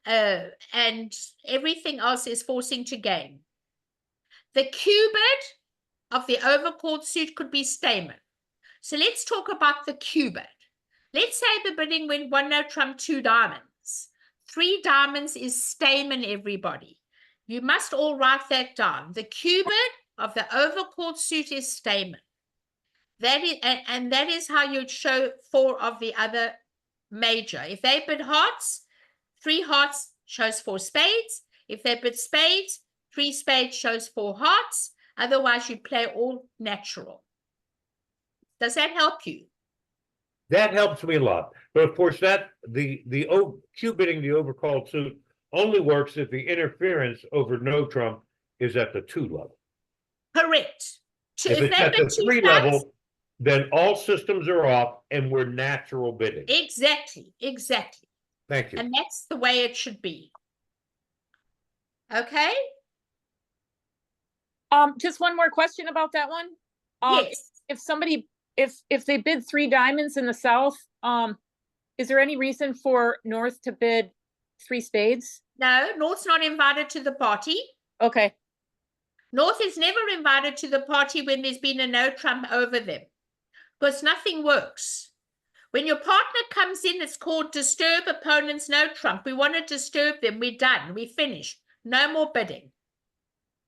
Speaker 1: and everything else is forcing to gain. The Q bid of the overcalled suit could be stamen. So let's talk about the Q bid. Let's say the bidding went 1 no trump 2 diamonds. 3 diamonds is stamen, everybody. You must all write that down. The Q bid of the overcalled suit is stamen. That is, and that is how you'd show 4 of the other major. If they bid hearts, 3 hearts shows 4 spades. If they bid spades, 3 spades shows 4 hearts. Otherwise, you play all natural. Does that help you?
Speaker 6: That helps me a lot. But of course, that the Q bidding the overcalled suit only works if the interference over no trump is at the 2 level.
Speaker 1: Correct.
Speaker 6: If it's at the 3
Speaker 1: clubs,
Speaker 6: level, then all systems are off and we're natural bidding.
Speaker 1: exactly.
Speaker 6: Thank you.
Speaker 1: And that's the way it should be. Okay?
Speaker 3: Just one more question about that one.
Speaker 1: Yes.
Speaker 3: If somebody, if they bid 3 diamonds in the south, is there any reason for North to bid 3 spades?
Speaker 1: No, North's not invited to the party.
Speaker 3: Okay,
Speaker 1: North is never invited to the party when there's been a no trump over them, because nothing works. When your partner comes in, it's called disturb opponents no trump. We want to disturb them. We're done. We're finished. No more bidding.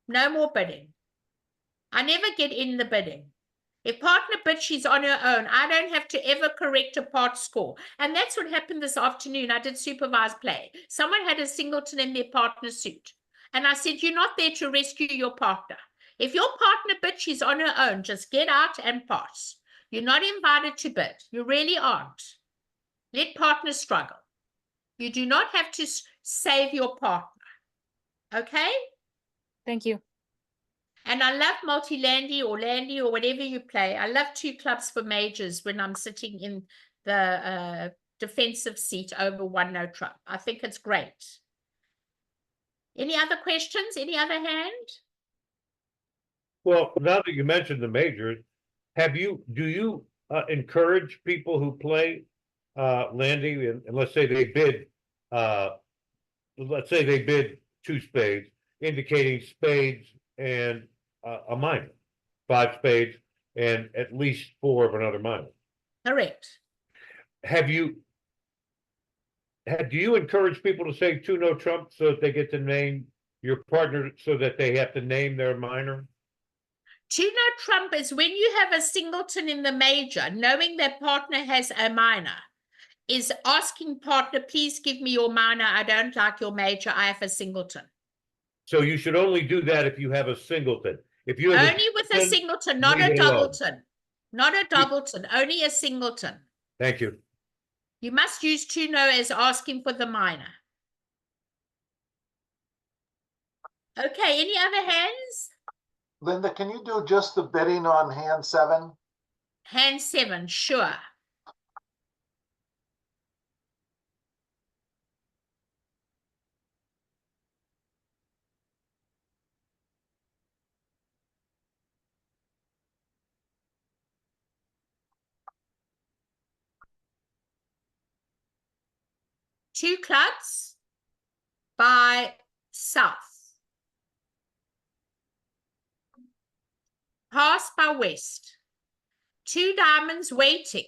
Speaker 1: No more bidding. I never get in the bidding. If partner bids, she's on her own. I don't have to ever correct a part score. And that's what happened this afternoon. I did supervised play. Someone had a singleton in their partner suit. And I said, you're not there to rescue your partner. If your partner bids, she's on her own. Just get out and pass. You're not invited to bid. You really aren't. Let partners struggle. You do not have to save your partner. Okay?
Speaker 3: thank you.
Speaker 1: And I love multi-landy or landy or whatever you play. I love 2 clubs for majors when I'm sitting in the defensive seat over 1 no trump. I think it's great. Any other questions? Any other hand?
Speaker 6: Well, now that you mentioned the majors, do you encourage people who play landy and let's say they bid 2 spades, indicating spades and a minor, 5 spades and at least 4 of another minor?
Speaker 1: Correct.
Speaker 6: Do you encourage people to say 2 no trump so that they get to name your partner, so that they have to name their minor?
Speaker 1: 2 no trump is when you have a singleton in the major, knowing that partner has a minor, is asking partner, please give me your minor. I don't like your major. I have a singleton.
Speaker 6: So you should only do that if you have a singleton. If you have
Speaker 1: Only with a singleton, not
Speaker 6: leave
Speaker 1: a
Speaker 6: it alone.
Speaker 1: doubleton. Not a doubleton, only a singleton.
Speaker 6: Thank you.
Speaker 1: You must use 2 no as asking for the minor. Okay, any other hands?
Speaker 2: Linda, can you do just the bidding on hand 7?
Speaker 1: Hand 7, sure. Two clubs by south. Pass by west. 2 diamonds waiting.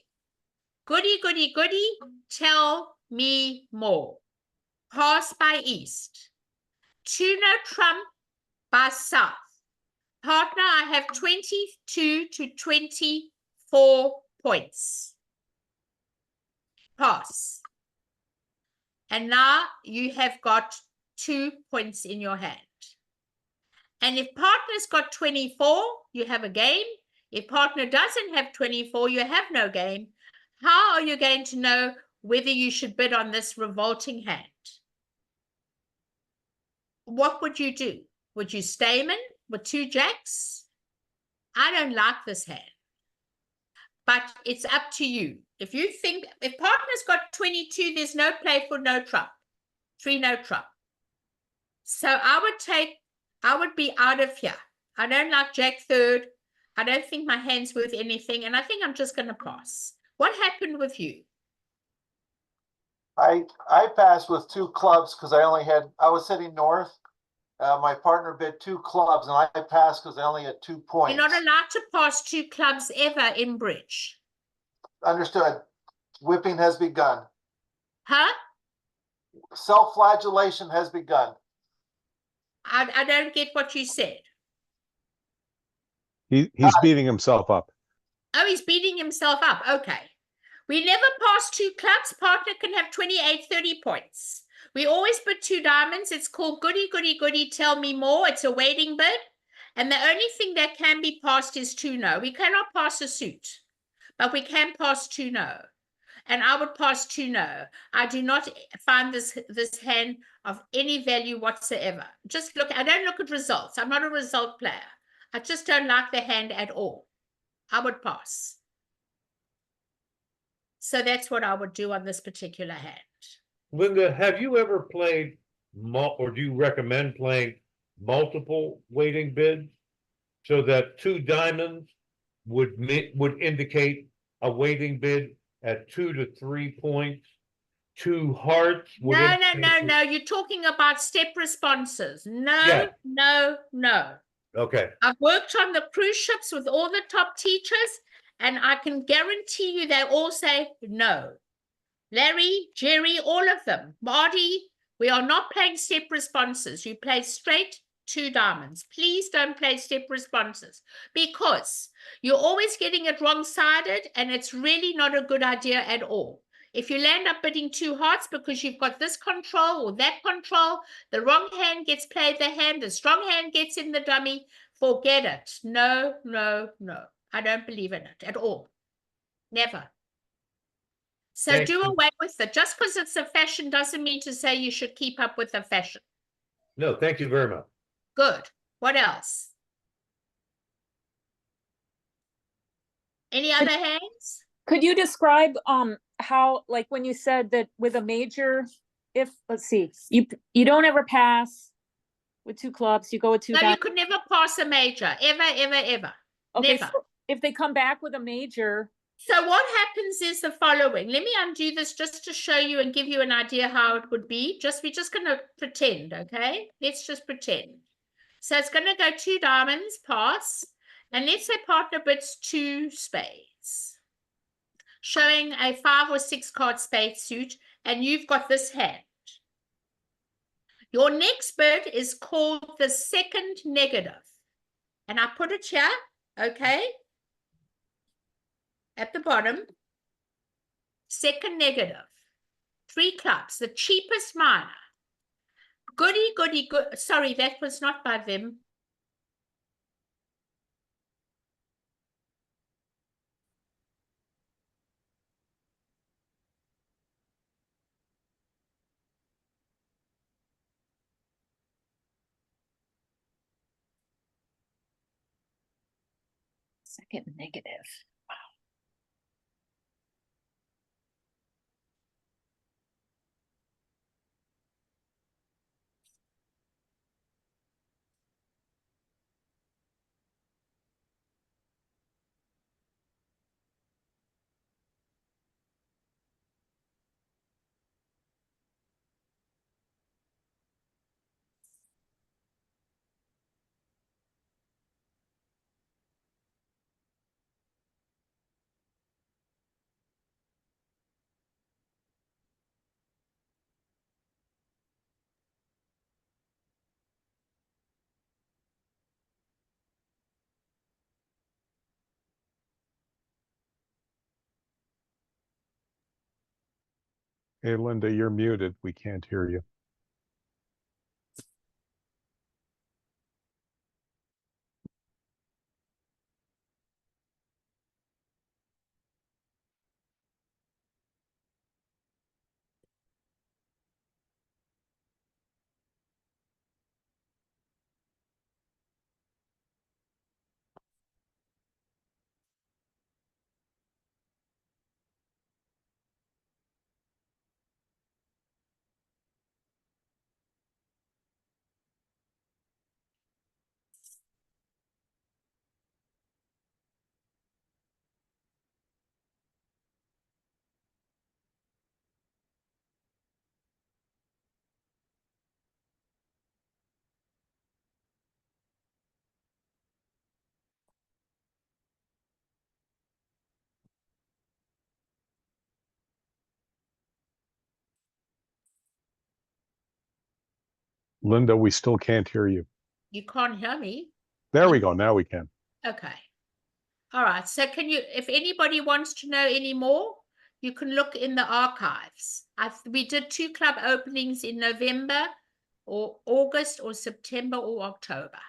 Speaker 1: Goody, goody, goody, tell me more. Pass by east. 2 no trump by south. Partner, I have 22 to 24 points. Pass. And now you have got 2 points in your hand. And if partner's got 24, you have a game. If partner doesn't have 24, you have no game. How are you going to know whether you should bid on this revolting hand? What would you do? Would you stamen with 2 jacks? I don't like this hand. but it's up to you. If you think, if partner's got 22, there's no play for no trump. 3 no trump. So I would be out of here. I don't like Jack third. I don't think my hand's worth anything, and I think I'm just going to pass. What happened with you?
Speaker 2: I passed with 2 clubs because I was sitting north. My partner bid 2 clubs and I passed because I only had 2 points.
Speaker 1: You're not allowed to pass 2 clubs ever in bridge.
Speaker 2: Understood. Whipping has begun.
Speaker 1: Huh?
Speaker 2: Self-flagellation has begun.
Speaker 1: I don't get what you said.
Speaker 7: He's beating himself up.
Speaker 1: Oh, he's beating himself up. Okay. We never pass 2 clubs. Partner can have 28, 30 points. We always put 2 diamonds. It's called goody, goody, goody, tell me more. It's a waiting bid. And the only thing that can be passed is 2 no. We cannot pass a suit, but we can pass 2 no. And I would pass 2 no. I do not find this hand of any value whatsoever. Just look, I don't look at results. I'm not a result player. I just don't like the hand at all. I would pass. So that's what I would do on this particular hand.
Speaker 6: Linda, have you ever played, or do you recommend playing multiple waiting bids? So that 2 diamonds would indicate a waiting bid at 2 to 3 points. 2 hearts would
Speaker 1: No. You're talking about step responses. No,
Speaker 6: Yeah.
Speaker 1: no.
Speaker 6: Okay.
Speaker 1: I've worked on the cruise ships with all the top teachers, and I can guarantee you they all say no. Larry, Jerry, all of them. Marty, we are not playing step responses. You play straight 2 diamonds. Please don't play step responses because you're always getting it wrong-sided, and it's really not a good idea at all. If you land up bidding 2 hearts because you've got this control or that control, the wrong hand gets played the hand, the strong hand gets in the dummy, forget it. No. I don't believe in it at all. Never. So
Speaker 6: Thank
Speaker 1: do
Speaker 6: you.
Speaker 1: away with it. Just because it's a fashion doesn't mean to say you should keep up with the fashion.
Speaker 6: No, thank you very much.
Speaker 1: Good. What else? Any other hands?
Speaker 3: Could you describe how, like, when you said that with a major, if let's see, you don't ever pass with 2 clubs, you go with 2
Speaker 1: No, you
Speaker 3: diamonds.
Speaker 1: could never pass a major. Ever.
Speaker 3: Okay,
Speaker 1: Never.
Speaker 3: so if they come back with a major,
Speaker 1: So what happens is the following. Let me undo this just to show you and give you an idea how it would be. We're just going to pretend, okay? Let's just pretend. So it's going to go 2 diamonds, pass. And let's say partner bids 2 spades. Showing a 5 or 6 card spade suit. And you've got this hand. Your next bid is called the second negative. And I put it here, okay? At the bottom. Second negative. 3 clubs, the cheapest minor. Goody, goody, good. Sorry, that was not by them.
Speaker 3: second negative.
Speaker 7: Hey, Linda, you're muted. We can't hear you. Linda, we still can't hear you.
Speaker 1: You can't hear me.
Speaker 7: There we go. Now we can.
Speaker 1: Okay. All right. So can you, if anybody wants to know any more, you can look in the archives. We did 2 club openings in November or August or September or October.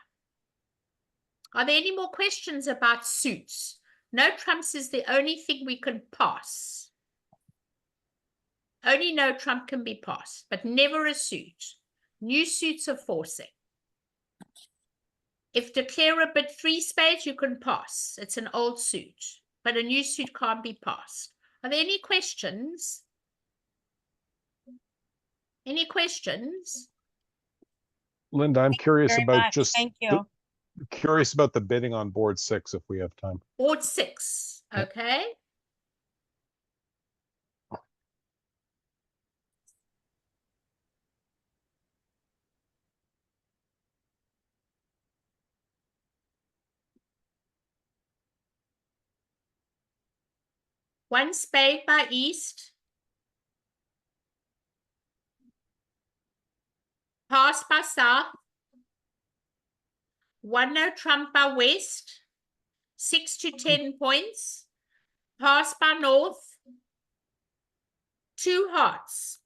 Speaker 1: Are there any more questions about suits? No trumps is the only thing we can pass. Only no trump can be passed, but never a suit. New suits are forcing. If declare a bid 3 spades, you can pass. It's an old suit, but a new suit can't be passed. Are there any questions? Any questions?
Speaker 7: Linda, I'm curious
Speaker 3: Very
Speaker 7: about
Speaker 3: much.
Speaker 7: just
Speaker 3: Thank you.
Speaker 7: curious about the bidding on board 6 if we have time.
Speaker 1: Board 6,
Speaker 7: Yep.
Speaker 1: okay. One spade by east. Pass by south. One no trump by west. 6 to 10 points. Pass by north. 2 hearts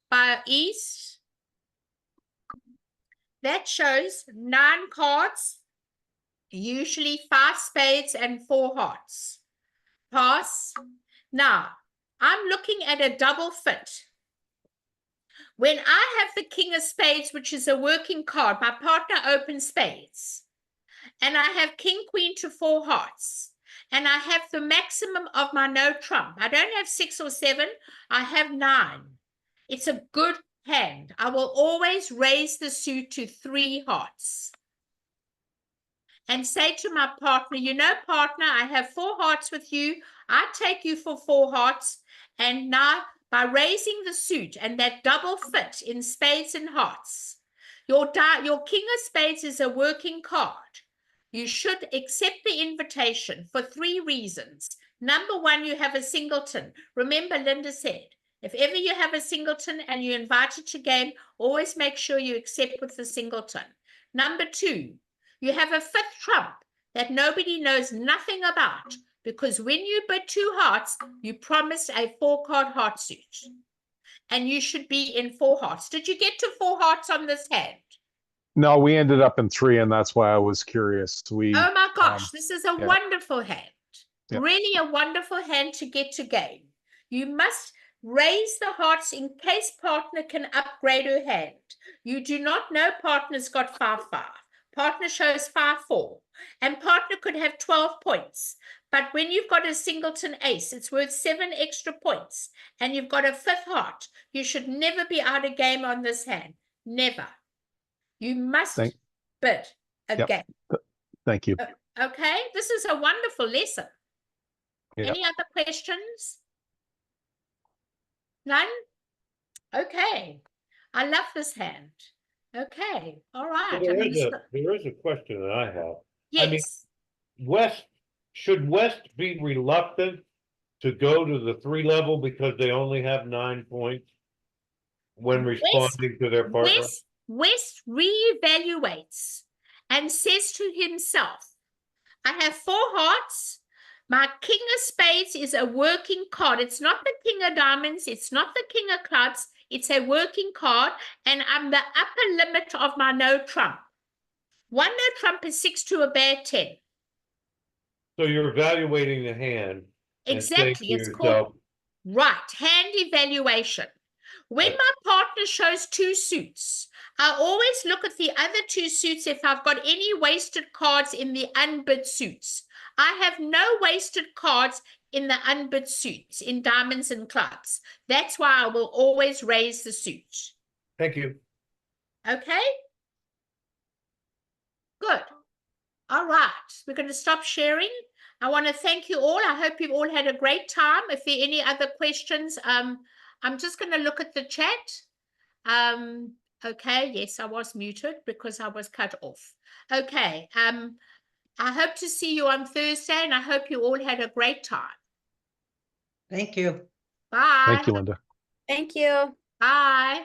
Speaker 1: by east. That shows 9 cards, usually 5 spades and 4 hearts. Pass. Now, I'm looking at a double fit. When I have the king of spades, which is a working card, my partner opens spades. And I have king, queen to 4 hearts. And I have the maximum of my no trump. I don't have 6 or 7. I have 9. It's a good hand. I will always raise the suit to 3 hearts. And say to my partner, you know, partner, I have 4 hearts with you. I take you for 4 hearts. And now, by raising the suit and that double fit in spades and hearts, your king of spades is a working card. You should accept the invitation for 3 reasons. Number 1, you have a singleton. Remember, Linda said, if ever you have a singleton and you're invited to game, always make sure you accept with the singleton. Number 2, you have a 5th trump that nobody knows nothing about, because when you bid 2 hearts, you promised a 4-card heart suit. And you should be in 4 hearts. Did you get to 4 hearts on this hand?
Speaker 7: No, we ended up in 3, and that's why I was curious.
Speaker 1: Oh my gosh, this is a
Speaker 7: yeah.
Speaker 1: wonderful hand.
Speaker 7: Yeah.
Speaker 1: Really a wonderful hand to get to game. You must raise the hearts in case partner can upgrade her hand. You do not know partner's got 5-5. Partner shows 5-4. And partner could have 12 points. But when you've got a singleton ace, it's worth 7 extra points. And you've got a 5th heart. You should never be out of game on this hand. Never. You must bid a game.
Speaker 7: Thank you.
Speaker 1: Okay, this is a wonderful lesson.
Speaker 7: Yeah.
Speaker 1: Any other questions? None? Okay. I love this hand. Okay, all right.
Speaker 6: There is a question that I have.
Speaker 1: Yes.
Speaker 6: I mean, should West be reluctant to go to the 3 level because they only have 9 points when responding to their partner?
Speaker 1: West reevaluates and says to himself, I have 4 hearts. My king of spades is a working card. It's not the king of diamonds. It's not the king of clubs. It's a working card. And I'm the upper limit of my no trump. 1 no trump is 6 to a bad 10.
Speaker 6: So you're evaluating the hand.
Speaker 1: Exactly. It's called hand evaluation. When my partner shows 2 suits, I always look at the other 2 suits if I've got any wasted cards in the unbid suits. I have no wasted cards in the unbid suits, in diamonds and clubs. That's why I will always raise the suit.
Speaker 6: Thank you.
Speaker 1: Okay? Good. All right. We're going to stop sharing. I want to thank you all. I hope you've all had a great time. If there are any other questions, I'm just going to look at the chat. Okay, yes, I was muted because I was cut off. Okay, I hope to see you on Thursday, and I hope you all had a great time.
Speaker 8: Thank you.
Speaker 1: Bye.
Speaker 7: Thank you, Linda.
Speaker 5: Thank you.
Speaker 1: Bye.